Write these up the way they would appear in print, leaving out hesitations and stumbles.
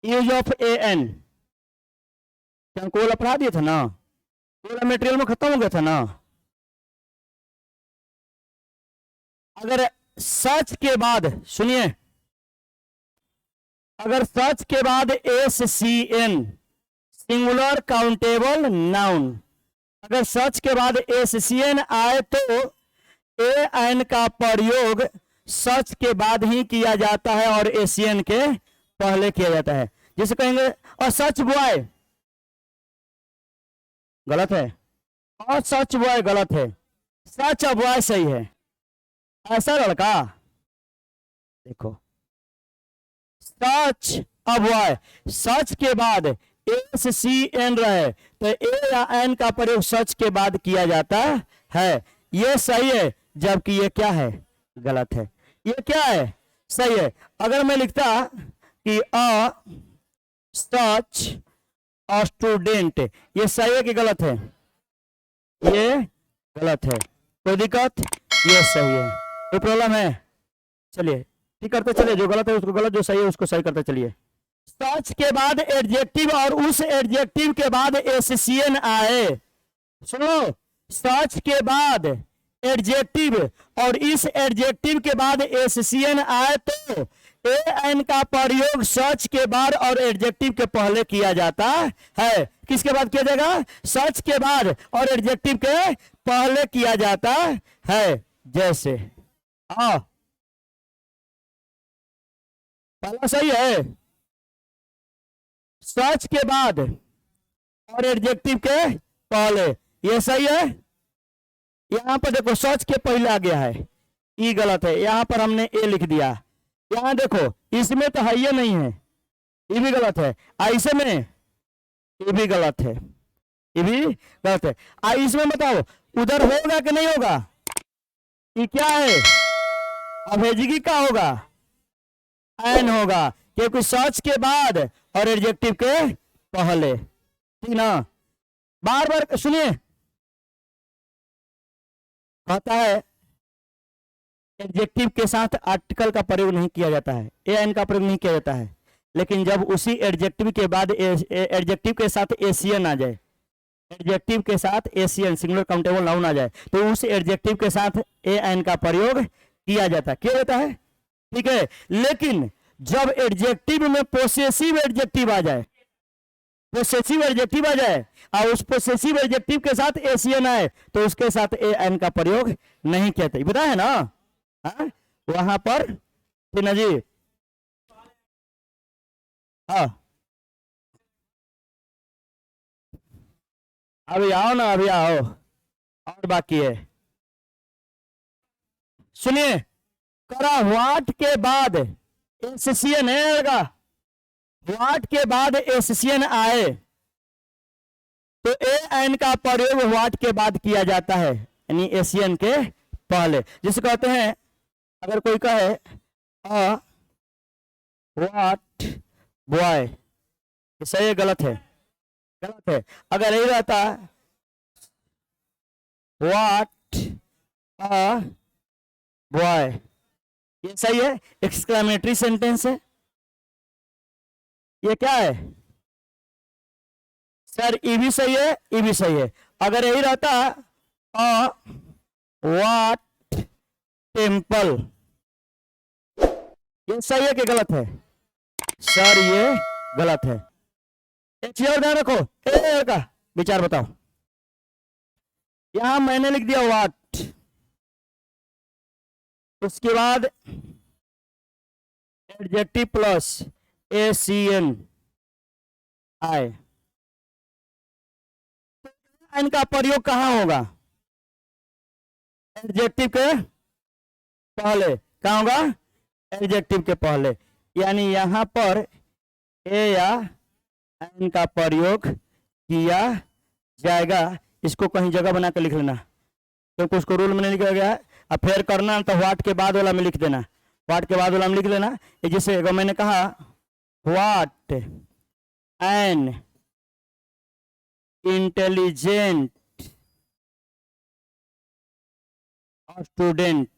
Use of A N, क्या को वाला पढ़ा दिया था ना, पूरा मटेरियल में खत्म हो गया था ना। अगर सच के बाद सुनिए, अगर सच के बाद S C N singular countable noun, अगर सच के बाद एस सी एन आए तो ए एन का प्रयोग सच के बाद ही किया जाता है और एशियन के पहले किया जाता है। जिसे कहेंगे और सच बॉय, गलत है, और सच बॉय गलत है, सच बॉय सही है। ऐसा लड़का, देखो सच बॉय, सच के बाद एस सी एन रहे तो ए या एन का प्रयोग सच के बाद किया जाता है, ये सही है, जबकि ये क्या है, गलत है। ये क्या है, सही है। अगर मैं लिखता कि अ सच अ स्टूडेंट, ये सही है कि गलत है, ये गलत है, कोई दिक्कत, ये सही है, कोई प्रॉब्लम है, चलिए ठीक करते चलिए, जो गलत है उसको गलत, जो सही है उसको सही करते चलिए। सच के बाद एडजेक्टिव और उस एडजेक्टिव के बाद एससीएन आए, सुनो, सच के बाद एडजेक्टिव और इस एडजेक्टिव के बाद एससीएन आए तो ए एन का प्रयोग सच के बाद और एडजेक्टिव के पहले किया जाता है। किसके बाद किया जाएगा, सच के बाद और एडजेक्टिव के पहले किया जाता है। जैसे पहला सही है, सच के बाद और एडजेक्टिव के पहले, ये सही है। यहां पर देखो सच के पहले आ गया है, ई गलत है, यहां पर हमने ए लिख दिया। यहां देखो इसमें तो है ये नहीं है, ये भी गलत है। ऐसे में ये भी गलत है, ये भी गलत है। इसमें बताओ उधर होगा कि नहीं होगा, ये क्या है, अभेजगी का होगा, एन होगा, क्योंकि सच के बाद और एडजेक्टिव के पहले, ठीक ना। बार बार सुनिए, कहता है एडजेक्टिव के साथ आर्टिकल का प्रयोग नहीं किया जाता है, ए एन का प्रयोग नहीं किया जाता है, लेकिन जब उसी एडजेक्टिव के बाद एडजेक्टिव के साथ एशियन आ जाए, एडजेक्टिव के साथ एशियन सिंगुलर काउंटेबल नाउन आ जाए तो उस एडजेक्टिव के साथ ए एन का प्रयोग किया जाता है, किया जाता है, ठीक है। लेकिन जब एडजेक्टिव में पोसेसिव एडजेक्टिव आ जाए, पोसेसिव एडजेक्टिव आ जाए और उस पोसेसिव एडजेक्टिव के साथ एशियन आए तो उसके साथ ए एन का प्रयोग नहीं किया जाता, पता है ना। वहां पर जी, हाँ अभी आओ ना, अभी आओ, और बाकी है। सुनिए, करा व्हाट के बाद एससीएन है, व्हाट के बाद एससीएन आए तो ए एन का प्रयोग व्हाट के बाद किया जाता है, यानी एशियन के पहले। जिसे कहते हैं, अगर कोई कहे अ व्हाट बॉय, सही है गलत है, गलत है। अगर यही रहता व्हाट अ बॉय, ये सही है, एक्सक्लेमेटरी सेंटेंस है, ये क्या है सर, ये भी सही है, ये भी सही है। अगर यही रहता अ व्हाट टेम्पल, ये सही है कि गलत है सर, ये गलत है। एक चीज और ध्यान रखो, ए का विचार बताओ, यहां मैंने लिख दिया व्हाट, उसके बाद एडजेक्टिव प्लस एसीएन आए, इनका प्रयोग कहां होगा, एडजेक्टिव के पहले, कहां होगा, एडजेक्टिव के पहले, यानी यहां पर ए या एन का प्रयोग किया जाएगा। इसको कहीं जगह बना कर लिख लेना, क्योंकि उसको रूल में नहीं लिखा गया है। अब फिर करना तो व्हाट के बाद वाला में लिख देना, व्हाट के बाद वाला में लिख लेना। जैसे मैंने कहा व्हाट एन इंटेलिजेंट स्टूडेंट,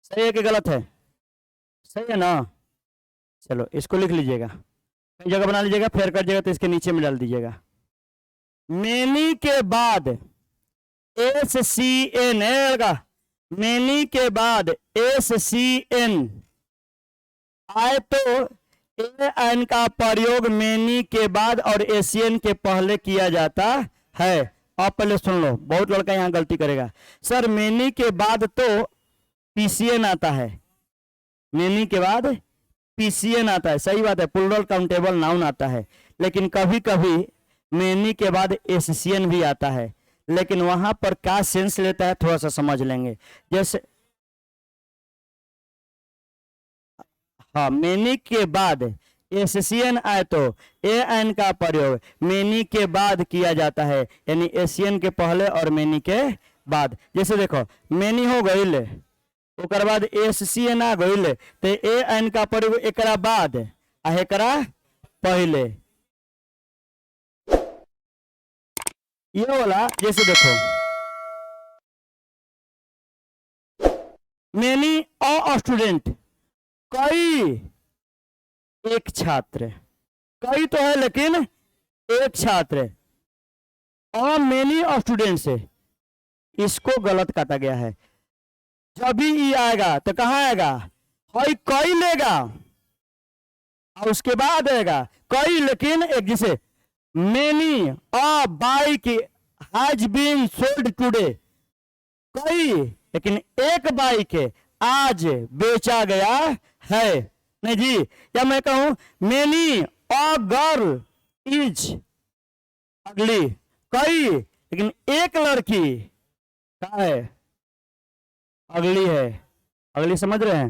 सही है कि गलत है, सही है ना? चलो इसको लिख लीजिएगा, कई जगह बना लीजिएगा, फेर कर जाएगा तो इसके नीचे में डाल दीजिएगा। मेनी के बाद SCN है, मेनी के बाद SCN आए तो AN का प्रयोग मेनी के बाद और ACN के पहले किया जाता है। आप पहले सुन लो, बहुत लड़का यहाँ गलती करेगा। सर मेनी के बाद तो PCN आता है, मेनी के बाद PCN आता है, सही बात है, प्लूरल काउंटेबल नाउन आता है, लेकिन कभी कभी मेनी के बाद SCN भी आता है, लेकिन वहां पर क्या सेंस लेता है थोड़ा सा समझ लेंगे। जैसे हाँ, मेनी के बाद SCN आए तो AN का प्रयोग मेनी के बाद किया जाता है, यानी ACN के पहले और मेनी के बाद। जैसे देखो मेनी हो गई, ओकर बाद SCN आ गई तो AN का प्रयोग एकरा बाद आ एकरा पहले, ये वाला। जैसे देखो मेनी अ स्टूडेंट, कई एक छात्र, कई तो है लेकिन एक छात्र, और मेनी स्टूडेंट्स, इसको गलत काटा गया है। जब भी ई आएगा तो कहाँ आएगा, हई कई लेगा और उसके बाद आएगा कई, लेकिन एक जैसे many a bike has been sold today, कई लेकिन एक बाइक आज बेचा गया है, नहीं जी। या मैं कहूं मेनी अ गर्ल इज अगली, कई लेकिन एक लड़की क्या है, अगली है। अगली समझ रहे हैं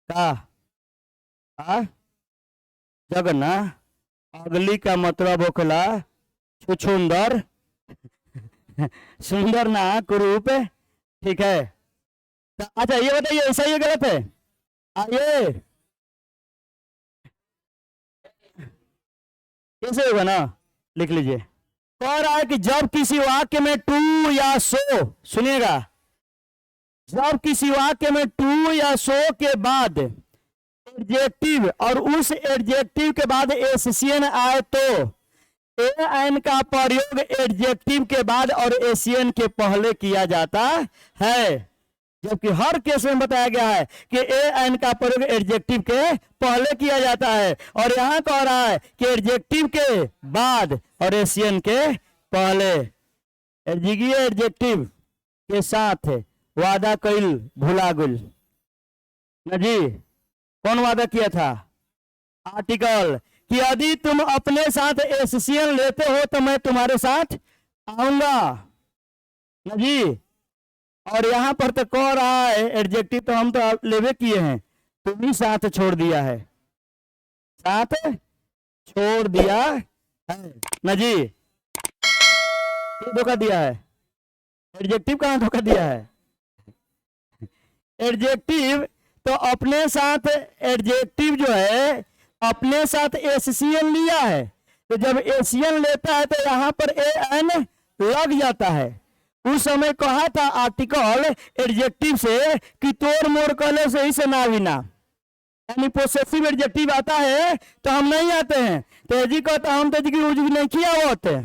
का जगना, अगली का मतलब होखला छुछुंदर सुंदर ना कुरूप, ठीक है। तो अच्छा ये बताइए, ऐसा ही गलत है? आइए कैसे होगा ना, लिख लीजिए। कह रहा है कि जब किसी वाक्य में टू या सो, सुनिएगा, जब किसी वाक्य में टू या सो के बाद एडजेक्टिव और उस एडजेक्टिव के बाद SCN आए तो AN का प्रयोग एडजेक्टिव के बाद और ACN के पहले किया जाता है। जबकि हर केस में बताया गया है कि AN का प्रयोग एडजेक्टिव के पहले किया जाता है, और यहां कह रहा है कि एडजेक्टिव के बाद और ACN के पहले। एडजेक्टिव के साथ वादा कइल भुला गइल न जी, कौन वादा किया था? आर्टिकल, कि यदि तुम अपने साथ SCN लेते हो तो मैं तुम्हारे साथ आऊंगा न जी। और यहां पर तो कह रहा है एडजेक्टिव तो हम तो लेवे किए हैं, तुम ही साथ छोड़ दिया है, साथ छोड़ दिया है न जी। धोखा दिया है, एडजेक्टिव कहां धोखा दिया है? एडजेक्टिव तो अपने साथ, एडजेक्टिव जो है अपने साथ SCN लिया है, तो जब ACN लेता है तो यहां पर AN लग जाता है। उस समय कहा था आर्टिकल एडजेक्टिव से कि तोड़ मोड़ कहले से ही से ना बिना, यानी पोसेसिव एडजेक्टिव आता है तो हम नहीं आते हैं, तो जी कहता हम तो जी नहीं किया होते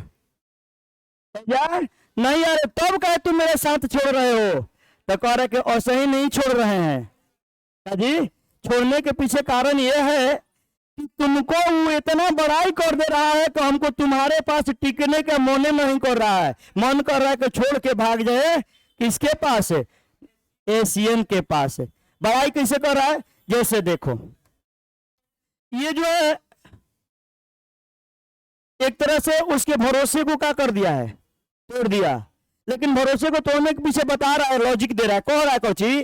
यार, नहीं यार तब कहे तुम मेरे साथ छोड़ रहे हो, तो कह रहे कि ऐसे ही नहीं छोड़ रहे हैं जी। छोड़ने के पीछे कारण यह है कि तुमको वो इतना बड़ाई कर दे रहा है तो हमको तुम्हारे पास टिकने का मन नहीं कर रहा है, मन कर रहा है कि छोड़ के भाग जाए, किसके पास? ACN के पास। बड़ाई कैसे कर रहा है? जैसे देखो ये जो है एक तरह से उसके भरोसे को क्या कर दिया है, तोड़ दिया, लेकिन भरोसे को तोड़ने के पीछे बता रहा है, लॉजिक दे रहा है, कह रहा है कोची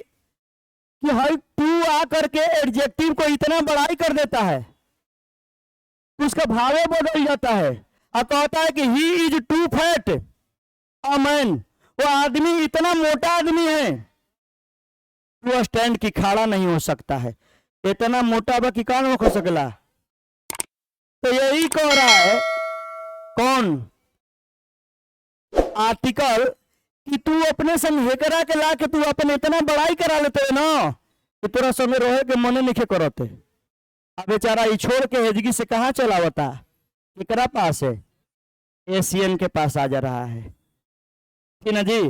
कि हाई टू आकर के एडजेक्टिव को इतना बड़ाई कर देता है, उसका भावे बदल जाता है, और कहता है कि he is too fat a man, वो आदमी इतना मोटा आदमी है वो स्टैंड की खड़ा नहीं हो सकता है, इतना मोटा बा कि कान हो सकला। तो यही कह रहा है कौन? आर्टिकल, कि तू अपने संग करा के ला के तू अपने इतना बड़ाई करा लेते हो ना कि तोरा समय रहे के मने नहीं करते। अब बेचारा ई छोड़ के हेजगी से कहाँ चलावता, केकरा पास है, एशियन के पास आ जा रहा है। ठीक ना जी।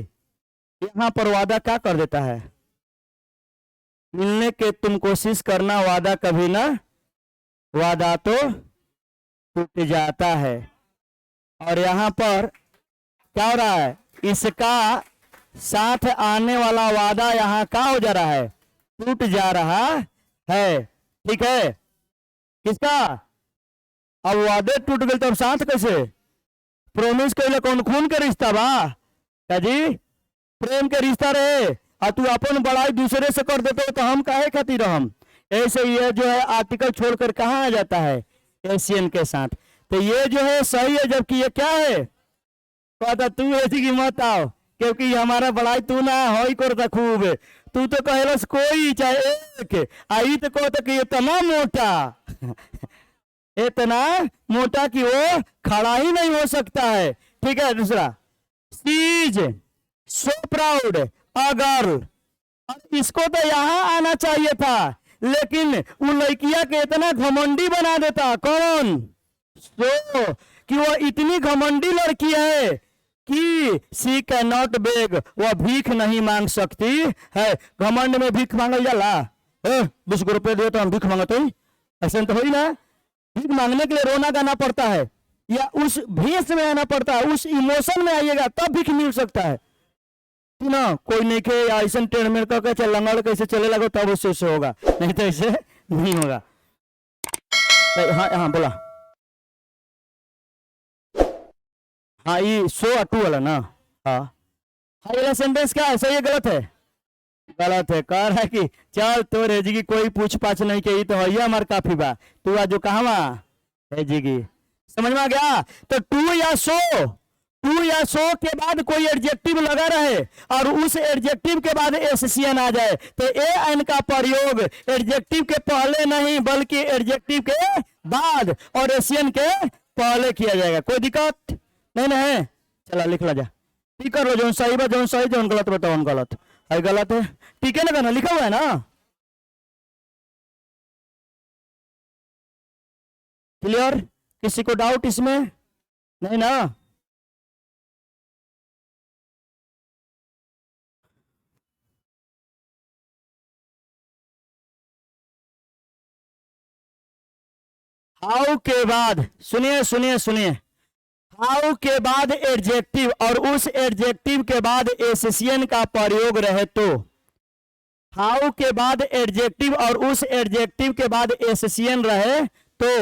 यहाँ पर वादा क्या कर देता है, मिलने के तुम कोशिश करना, वादा कभी ना, वादा तो टूट जाता है। और यहाँ पर क्या हो रहा है, इसका साथ आने वाला वादा यहाँ क्या हो जा रहा है, टूट जा रहा है। ठीक है, किसका, अब वादे टूट गए तो अब साथ कैसे, प्रोमिस कैले कौन खून के रिश्ता बा क्या जी, प्रेम के रिश्ता रहे और तू अपन बड़ाई दूसरे से कर देते तो हम काहे खातिर हम। ऐसे ये जो है आर्टिकल छोड़कर कहाँ आ जाता है, एशियन के साथ। तो ये जो है सही है, जबकि ये क्या है, कहता तू ऐसी की मत आओ क्योंकि हमारा बड़ाई तू ना हो करता खूब, तू तो कहलस कोई चाहे एक, आई तो कहता कि इतना मोटा इतना मोटा कि वो खड़ा ही नहीं हो सकता है। ठीक है, दूसरा, she's so proud a girl, इसको तो यहाँ आना चाहिए था, लेकिन वो लड़किया के इतना घमंडी बना देता, कौन, सो, कि वो इतनी घमंडी लड़की है कि सी कैन नॉट बेग, वह भीख नहीं मांग सकती है। घमंड में भीख मांगल जाला, 20 रुपए दे तो हम भीख मांगते ही, ऐसा तो हो ही ना। भीख मांगने के लिए रोना गाना पड़ता है या उस भेष में आना पड़ता है, उस इमोशन में आइएगा तब भीख मिल सकता है ना। कोई नहीं के ऐसा टेढ़ मेढ़ करके चल लंगड़ कैसे चले लगो तब उससे होगा, नहीं तो ऐसे नहीं होगा। हाँ हाँ बोला, हाँ ये सो अटू वाला ना। हाँ हाँ, ये सेंटेंस क्या है, सही है गलत है, गलत है। कह रहा है कि चल तो रेजिगी कोई पूछ पाछ नहीं के, तो है हमार काफी बा, तू आज जो कहा रेजिगी, समझ में आ गया। तो टू या सो, टू या सो के बाद कोई एडजेक्टिव लगा रहे और उस एडजेक्टिव के बाद एससीएन आ जाए तो ए एन का प्रयोग एडजेक्टिव के पहले नहीं बल्कि एडजेक्टिव के बाद और एशियन के पहले किया जाएगा। कोई दिक्कत नहीं ना है, चला लिख ला जा, ठीक कर लो, जो सही बा जो सही, जो गलत बताओ गलत है, गलत है, ठीक है ना, कहना लिखा हुआ है ना, क्लियर, किसी को डाउट इसमें नहीं ना। हाउ के बाद सुनिए सुनिए सुनिए, हाउ के बाद एडजेक्टिव और उस एडजेक्टिव के बाद एससीएन का प्रयोग रहे तो, हाउ के बाद एडजेक्टिव और उस एडजेक्टिव के बाद एससीएन रहे तो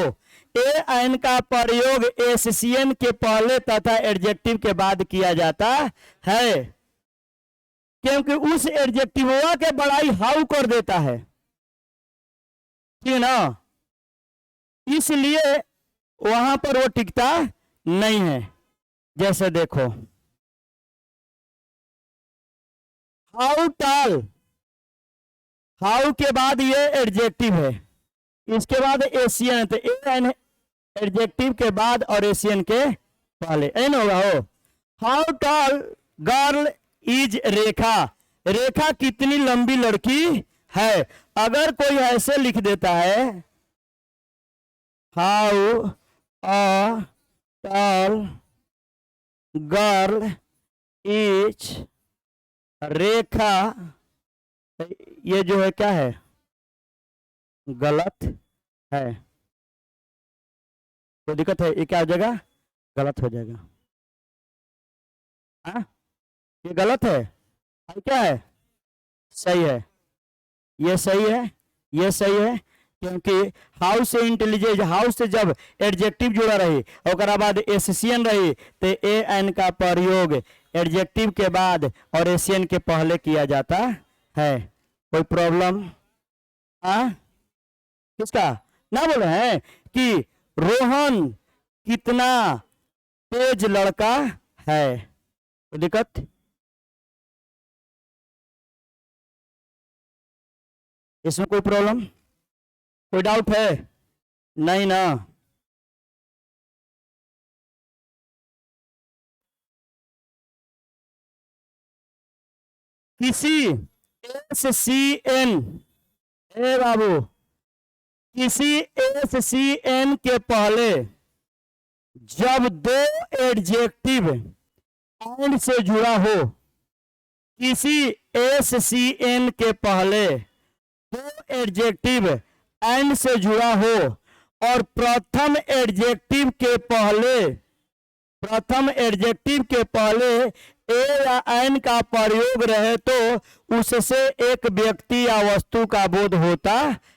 ए एन का प्रयोग एससीएन के पहले तथा एडजेक्टिव के बाद किया जाता है, क्योंकि उस एडजेक्टिव के बड़ाई हाउ कर देता है, ठीक है ना, इसलिए वहां पर वो टिकता नहीं है। जैसे देखो, हाउ टॉल, हाउ के बाद ये एडजेक्टिव है, इसके बाद एशियन, तो एन एडजेक्टिव के बाद और एशियन के पहले एन होगा हो। हाउ टॉल गर्ल इज रेखा, रेखा कितनी लंबी लड़की है। अगर कोई ऐसे लिख देता है, how a tall girl is Rekha, ये जो है क्या है, गलत है। कोई दिक्कत है, ये क्या हो जाएगा, गलत हो जाएगा। हाँ ये गलत है, क्या है, सही है, ये सही है, ये सही है, क्योंकि हाउ से इंटेलिजेंट, हाउ से जब एडजेक्टिव जुड़ा रही और बाद एशियन रही तो ए एन का प्रयोग एडजेक्टिव के बाद और एशियन के पहले किया जाता है। कोई प्रॉब्लम, हाँ किसका ना बोले हैं कि रोहन कितना तेज लड़का है, कोई दिक्कत, इसमें कोई प्रॉब्लम, कोई डाउट है नहीं ना। किसी एससीएन ए बाबू, किसी एस सी एन के पहले जब दो एडजेक्टिव एंड से जुड़ा हो, किसी एस सी एन के पहले दो एडजेक्टिव एंड से जुड़ा हो और प्रथम एडजेक्टिव के पहले ए या एन का प्रयोग रहे तो उससे एक व्यक्ति या वस्तु का बोध होता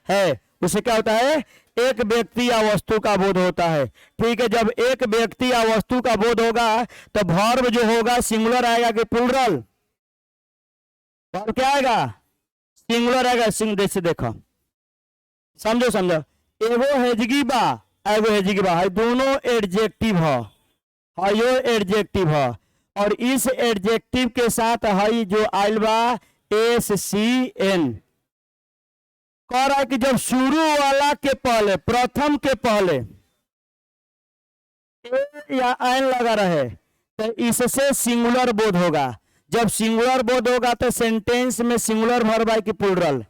है। उसे क्या होता है? एक व्यक्ति या वस्तु का बोध होता है। ठीक है, जब एक व्यक्ति या वस्तु का बोध होगा तो वर्ब जो होगा सिंगुलर आएगा कि प्लूरल? वर्ब क्या आएगा? सिंगुलर आएगा। जैसे देखो, समझो, एगो हेजगी बा, एगो हेजगी बा, दोनों एडजेक्टिव है, यो एडजेक्टिव है, और इस एडजेक्टिव के साथ है जो आइल बा एस सी एन। कह रहा है कि जब शुरू वाला के पहले, प्रथम के पहले ए या एन लगा रहे तो इससे सिंगुलर बोध होगा। जब सिंगुलर बोध होगा तो सेंटेंस में सिंगुलर वर्ब है कि प्लूरल?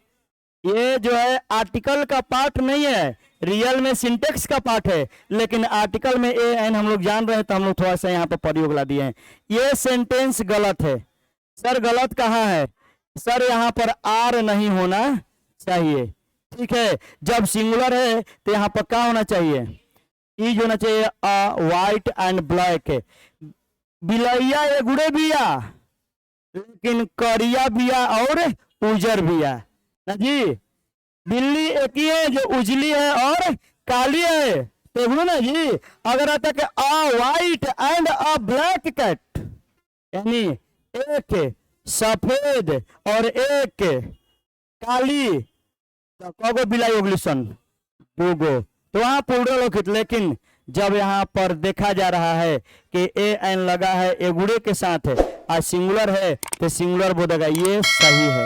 ये जो है आर्टिकल का पार्ट नहीं है, रियल में सिंटेक्स का पार्ट है, लेकिन आर्टिकल में ए एन हम लोग जान रहे हैं तो हम लोग थोड़ा सा यहाँ पर प्रयोग ला दिए हैं। ये सेंटेंस गलत है। सर गलत कहाँ है? सर यहाँ पर आर नहीं होना चाहिए। ठीक है, जब सिंगुलर है तो यहाँ पर क्या होना चाहिए? ई होना चाहिए व्हाइट एंड ब्लैक। बिलैया एगुड़े बिया, लेकिन करिया बिया और उजर बिया ना जी। बिल्ली एक ही है जो उजली है और काली है, तो बोलो ना जी। अगर आता कि a white and a black cat, यानी एक सफेद और एक काली, तो कगो बिलाई होगी सन? दूगो। तो वहां प्लूरल होगी। लेकिन जब यहाँ पर देखा जा रहा है कि ए एन लगा है एगुड़े के साथ और सिंगुलर है तो सिंगुलर बोलेगा। ये सही है।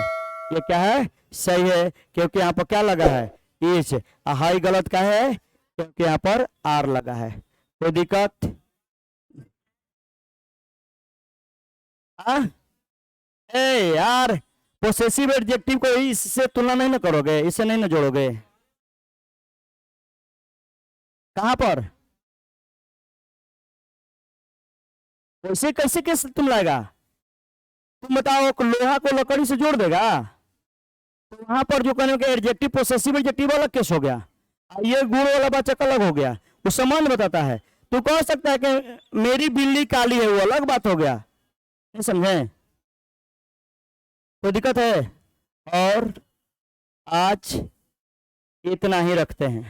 ये क्या है? सही है, क्योंकि यहाँ पर क्या लगा है? इच। हाई गलत का है क्योंकि यहाँ पर आर लगा है। कोई दिक्कत? ए यार, पोसेसिव एडजेक्टिव को इससे तुलना नहीं ना करोगे, इससे नहीं ना जोड़ोगे? कहां पर? वैसे कैसे कैसे तुम लाएगा? तुम बताओ, लोहा को लकड़ी से जोड़ देगा? तो वहां पर जो कहने के एडजेक्टिव पोसेसिव एडजेक्टिव अलग केस हो गया, ये गुण वाला वाचक अलग हो गया। वो संबंध बताता है। तू कह सकता है कि मेरी बिल्ली काली है, वो अलग बात हो गया। नहीं समझे? कोई दिक्कत है? और आज इतना ही रखते हैं।